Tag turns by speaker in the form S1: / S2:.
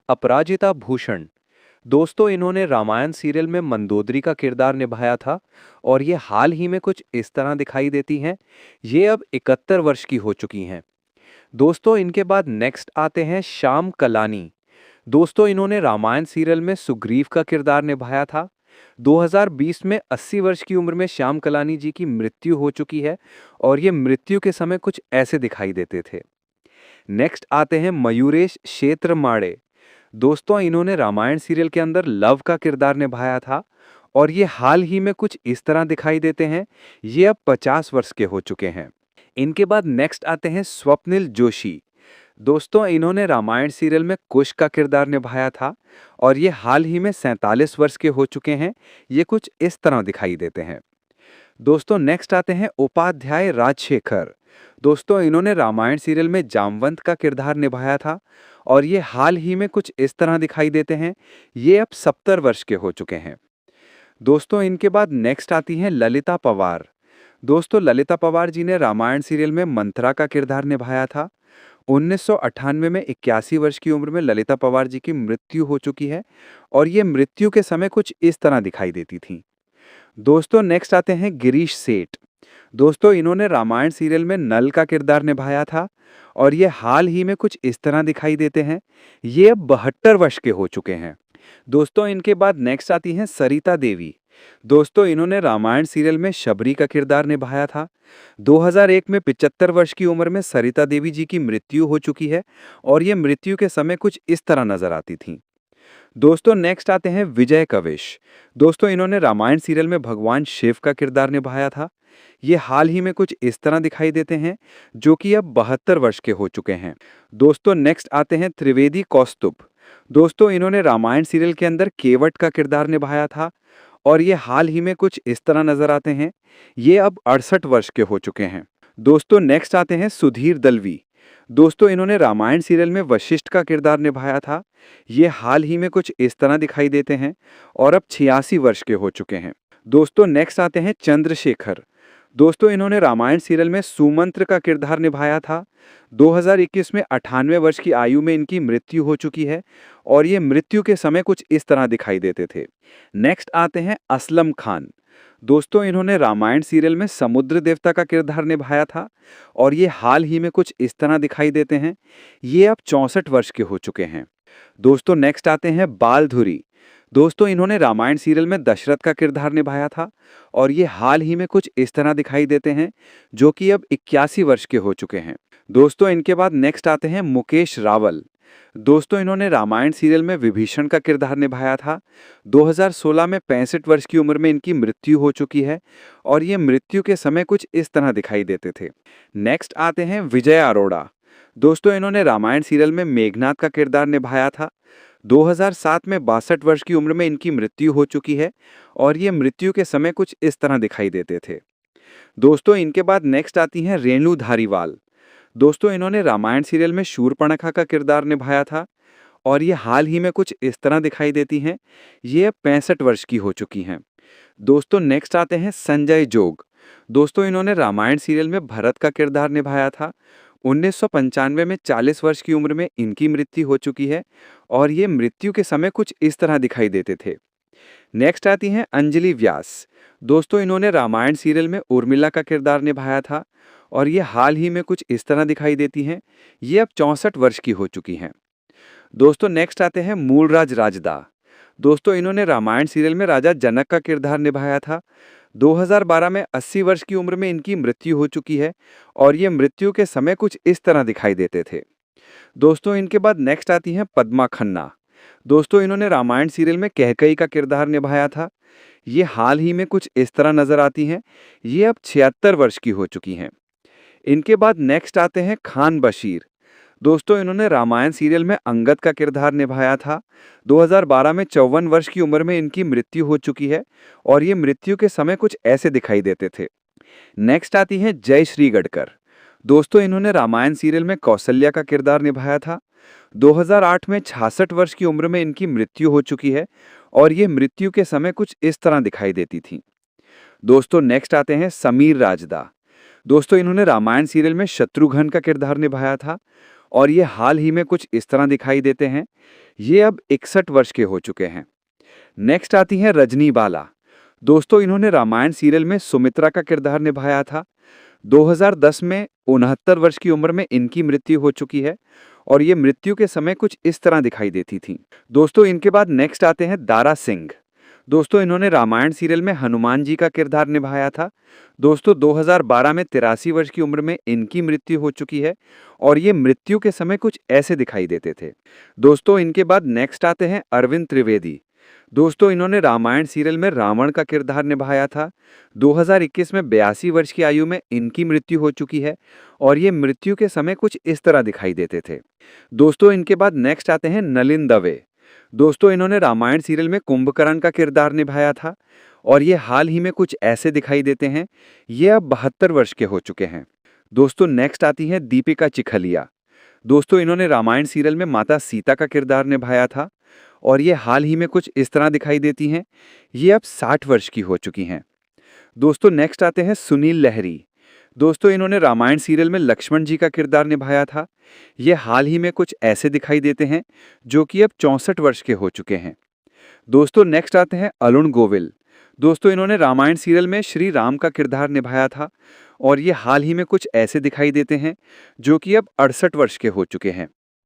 S1: अपराजिता भूषण। दोस्तों इन्होंने रामायण सीरियल में मंदोदरी का किरदार निभाया था और ये हाल ही में कुछ इस तरह दिखाई देती हैं। ये अब 71 वर्ष की हो चुकी हैं। दोस्तों इनके बाद नेक्स्ट आते हैं श्याम कलानी। दोस्तों इन्होंने रामायण सीरियल में सुग्रीव का किरदार निभाया था। 2020 में 80 वर्ष की उम्र में श्याम कलानी जी की मृत्यु हो चुकी है और ये मृत्यु के समय कुछ ऐसे दिखाई देते थे। नेक्स्ट आते हैं मयूरेश क्षेत्रमाड़े। दोस्तों इन्होंने रामायण सीरियल के अंदर लव का किरदार निभाया था और ये हाल ही में कुछ इस तरह दिखाई देते हैं। ये अब 50 वर्ष के हो चुके हैं। इनके बाद नेक्स्ट आते हैं स्वप्निल जोशी। दोस्तों इन्होंने रामायण सीरियल में कुश का किरदार निभाया था और ये हाल ही में 47 वर्ष के हो चुके हैं। ये कुछ इस तरह दिखाई देते हैं। दोस्तों नेक्स्ट आते हैं उपाध्याय राजशेखर। दोस्तों इन्होंने रामायण सीरियल में जामवंत का किरदार निभाया था और ये हाल ही में कुछ इस तरह दिखाई देते हैं। ये अब 70 वर्ष के हो चुके हैं। दोस्तों इनके बाद नेक्स्ट आती हैं ललिता पवार। दोस्तों ललिता पवार जी ने रामायण सीरियल में मंत्रा का किरदार निभाया था। 1998 में 81 वर्ष की उम्र में ललिता पवार जी की मृत्यु हो चुकी है और ये मृत्यु के समय कुछ इस तरह दिखाई देती थी। दोस्तों नेक्स्ट आते हैं गिरीश सेठ। दोस्तों इन्होंने रामायण सीरियल में नल का किरदार निभाया था और ये हाल ही में कुछ इस तरह दिखाई देते हैं। ये अब 72 वर्ष के हो चुके हैं। दोस्तों इनके बाद नेक्स्ट आती हैं सरिता देवी। दोस्तों इन्होंने रामायण सीरियल में शबरी का किरदार निभाया था। 2001 में 75 वर्ष की उम्र में सरिता देवी जी की मृत्यु हो चुकी है और ये मृत्यु के समय कुछ इस तरह नजर आती थी। दोस्तों नेक्स्ट आते हैं विजय कविश। दोस्तों इन्होंने रामायण सीरियल में भगवान शिव का किरदार निभाया था। ये हाल ही में कुछ इस तरह दिखाई देते हैं, जो कि अब 72 वर्ष के हो चुके हैं। दोस्तों नेक्स्ट आते हैं त्रिवेदी कौस्तुभ। दोस्तों इन्होंने रामायण सीरियल के अंदर केवट का किरदार निभाया था और ये हाल ही में कुछ इस तरह नजर आते हैं। ये अब 68 वर्ष के हो चुके हैं। दोस्तों नेक्स्ट आते हैं सुधीर दलवी। दोस्तों इन्होंने रामायण सीरियल में वशिष्ठ का किरदार निभाया था। ये हाल ही में कुछ इस तरह दिखाई देते हैं और अब 86 वर्ष के हो चुके हैं। दोस्तों नेक्स्ट आते हैं चंद्रशेखर। दोस्तों इन्होंने रामायण सीरियल में सुमंत्र का किरदार निभाया था। 2021 में 98 वर्ष की आयु में इनकी मृत्यु हो चुकी है और ये मृत्यु के समय कुछ इस तरह दिखाई देते थे। नेक्स्ट आते हैं असलम खान। दोस्तों इन्होंने रामायण सीरियल में समुद्र देवता का किरदार निभाया था और ये हाल ही में कुछ इस तरह दिखाई देते हैं। ये अब 64 वर्ष के हो चुके हैं। दोस्तों नेक्स्ट आते हैं बालधुरी। दोस्तों इन्होंने रामायण सीरियल में दशरथ का किरदार निभाया था और ये हाल ही में कुछ इस तरह दिखाई देते हैं, जो कि अब 81 वर्ष के हो चुके हैं। दोस्तों इनके बाद नेक्स्ट आते हैं मुकेश रावल। दोस्तों इन्होंने रामायण सीरियल में विभीषण का किरदार निभाया था। 2016 में 65 वर्ष की उम्र में इनकी मृत्यु हो चुकी है और ये मृत्यु के समय कुछ इस तरह दिखाई देते थे। नेक्स्ट आते हैं विजय अरोड़ा। दोस्तों इन्होंने रामायण सीरियल में मेघनाथ का किरदार निभाया था। 2007 में 62 वर्ष की उम्र में इनकी मृत्यु हो चुकी है और ये मृत्यु के समय कुछ इस तरह दिखाई देते थे। दोस्तों इनके बाद नेक्स्ट आती हैं रेणु धारीवाल। दोस्तों इन्होंने रामायण सीरियल में शूरपणखा का किरदार निभाया था और ये हाल ही में कुछ इस तरह दिखाई देती हैं। ये अब 65 वर्ष की हो चुकी हैं। दोस्तों नेक्स्ट आते हैं संजय जोग। दोस्तों इन्होंने रामायण सीरियल में भरत का किरदार निभाया था। 1995 में 40 वर्ष की उम्र में इनकी मृत्यु हो चुकी है और ये मृत्यु के समय कुछ इस तरह दिखाई देते थे। नेक्स्ट आती हैं अंजलि व्यास। दोस्तों इन्होंने रामायण सीरियल में उर्मिला का किरदार निभाया था और ये हाल ही में कुछ इस तरह दिखाई देती हैं। ये अब 64 वर्ष की हो चुकी हैं। दोस्तों नेक्स्ट आते हैं मूलराज राजदा। दोस्तों इन्होंने रामायण सीरियल में राजा जनक का किरदार निभाया था। 2012 में 80 वर्ष की उम्र में इनकी मृत्यु हो चुकी है और ये मृत्यु के समय कुछ इस तरह दिखाई देते थे। दोस्तों इनके बाद नेक्स्ट आती हैं पद्मा खन्ना। दोस्तों इन्होंने रामायण सीरियल में कैकेयी का किरदार निभाया था। ये हाल ही में कुछ इस तरह नजर आती हैं। ये अब 76 वर्ष की हो चुकी हैं। इनके बाद नेक्स्ट आते हैं खान बशीर। दोस्तों इन्होंने रामायण सीरियल में अंगद का किरदार निभाया था। 2012 में 54 वर्ष की उम्र में इनकी मृत्यु हो चुकी है और ये मृत्यु के समय कुछ ऐसे दिखाई देते थे। नेक्स्ट आती हैं जय श्री गडकर। दोस्तों इन्होंने रामायण सीरियल में कौशल्या का किरदार निभाया था। 2008 में 66 वर्ष की उम्र में इनकी मृत्यु हो चुकी है और ये मृत्यु के समय कुछ इस तरह दिखाई देती थी। दोस्तों नेक्स्ट आते हैं समीर राजदा। दोस्तों इन्होंने रामायण सीरियल में शत्रुघ्न का किरदार निभाया था और ये हाल ही में कुछ इस तरह दिखाई देते हैं।
S2: ये अब 61 वर्ष के हो चुके हैं। नेक्स्ट आती हैं रजनी बाला। दोस्तों इन्होंने रामायण सीरियल में सुमित्रा का किरदार निभाया था। 2010 में 69 वर्ष की उम्र में इनकी मृत्यु हो चुकी है और ये मृत्यु के समय कुछ इस तरह दिखाई देती थी। दोस्तों इनके बाद नेक्स्ट आते हैं दारा सिंह। दोस्तों इन्होंने रामायण सीरियल में हनुमान जी का किरदार निभाया था। दोस्तों 2012 में 83 वर्ष की उम्र में इनकी मृत्यु हो चुकी है और ये मृत्यु के समय कुछ ऐसे दिखाई देते थे। दोस्तों इनके बाद नेक्स्ट आते हैं अरविंद त्रिवेदी। दोस्तों इन्होंने रामायण सीरियल में रावण का किरदार निभाया था। 2021 में 82 वर्ष की आयु में इनकी मृत्यु हो चुकी है और ये मृत्यु के समय कुछ इस तरह दिखाई देते थे। दोस्तों इनके बाद नेक्स्ट आते हैं नलिन दवे। दोस्तों इन्होंने रामायण सीरियल में कुंभकर्ण का किरदार निभाया था और ये हाल ही में कुछ ऐसे दिखाई देते हैं। ये अब 72 वर्ष के हो चुके हैं। दोस्तों नेक्स्ट आती हैं दीपिका चिखलिया। दोस्तों इन्होंने रामायण सीरियल में माता सीता का किरदार निभाया था और ये हाल ही में कुछ इस तरह दिखाई देती हैं। ये अब 60 वर्ष की हो चुकी हैं। दोस्तों नेक्स्ट आते हैं सुनील लहरी। दोस्तों इन्होंने रामायण सीरियल में लक्ष्मण जी का किरदार निभाया था। ये हाल ही में कुछ ऐसे दिखाई देते हैं जो कि अब 64 वर्ष के हो चुके हैं। दोस्तों नेक्स्ट आते हैं अरुण गोविल। दोस्तों इन्होंने रामायण सीरियल में श्री राम का किरदार निभाया था और ये हाल ही में कुछ ऐसे दिखाई देते हैं जो कि अब 68 वर्ष के हो चुके हैं।